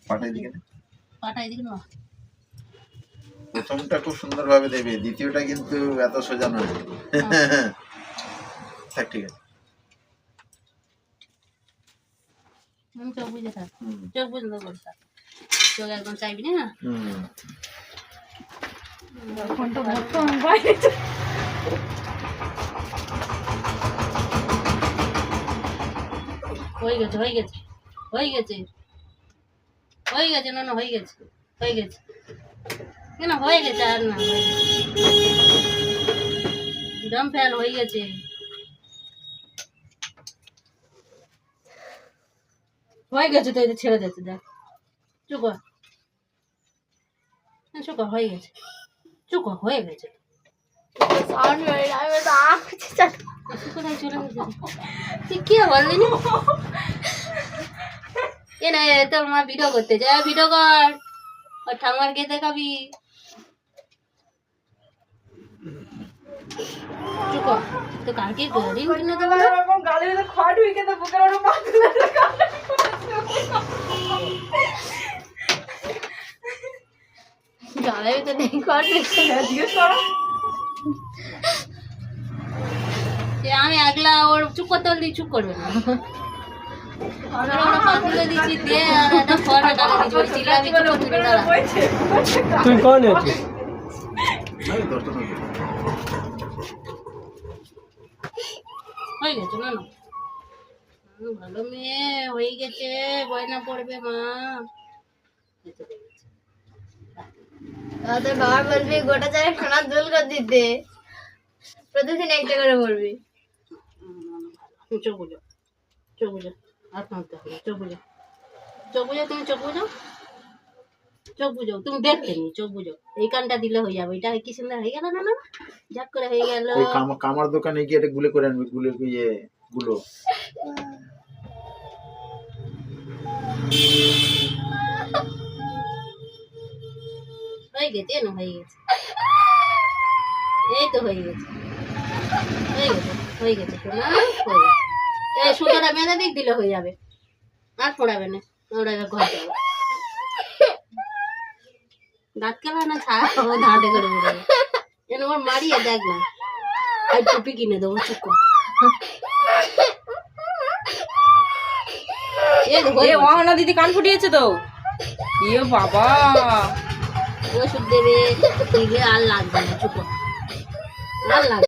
পাটাই দিকে না, পাটাই দিকে না। প্রথমটা খুব সুন্দরভাবে দেবে, দ্বিতীয়টা কিন্তু এত সোজা নয়। থাক, ঠিক আছে। চোখ বুঝে থাক, চোখ বুঝলে করে থাক, চোখ একদম চাইবি না। ফোনটা ধরতো আমি বাইরে হয়ে গেছে হয়ে গেছে হয়ে গেছে হয়ে গেছে, না না হয়ে গেছে হয়ে গেছে, কেন হয়ে গেছে, আর না দম ফেল হয়ে গেছে। হয়ে গেছে তো, এটা ছেড়ে দিতে দেখ, চুপ কর, চুপ কর, হয়ে গেছে, চুপ কর, হয়ে গেছে। সাউন্ড বের আমি তো আঁকছি চাট কোথায় চলে গেছে তুই, কি বললি না? এ না, তোর মা ভিডিও করতে যায়, ভিডিও কর, আর ঠামার কে দেখাবি। চুপ কর, তো কালকে রিং কিনে দেবো না। এরকম গালে ভিতরে খড় ঢুকে তো বুকের ওপর পাতলা গালে ভিতরে নেই খড় ঢুকে জিজ্ঞেস করো। আমি একলা ওর চুপ করতে বললি চুপ করবে না। ওরা পাতুলে দিচ্ছি দিয়ে আর একটা ফোনে টাকা দিচ্ছি, ওই চিল্লাবি চুপ করতে না। তুই কোন আছিস? হয়ে গেছে না, না ভালো মেয়ে হয়ে গেছে, বয়না পড়বে মা। তোর বাবার বলবি গোটা চারে সোনার দুল করে দিতে, প্রতিদিন একটা করে বলবি। চোখ বুঝো, চোখ বুঝো, আর কাঁদতে হবে, চোখ বুঝো, চোখ বুঝো, তুমি চোখ বুঝো, চোখ বুঝো, তুমি দেখতে নি, চোখ বুঝো, এই কানটা দিলে হয়ে যাবে। এটা কি সুন্দর হয়ে গেল না, না ঝাক করে হয়ে গেল। ওই কামার দোকানে গিয়ে এটা গুলে করে আনবি, গুলে ইয়ে গুলো। হয়ে গেছে না, হয়ে গেছে, এই তো হয়ে গেছে, হয়ে গেছে, হয়ে গেছে তো না, হয়ে গেছে। এই সুতোটা বেঁধে দিক দিলে হয়ে যাবে, আর পড়াবে না, ওরা এবার ঘর যাবে। দাঁত কেলা না ছাড়, ও দাঁতে করে বেরোবে, যেন ওর মারিয়ে দেখ না। আর টুপি কিনে দেবো, চুপ কর। অহনা দিদি কান ফুটিয়েছে তো, ইয়ে বাবা ওষুধ দেবে, দিলে আর লাগবে না, চুপ কর, আর লাগবে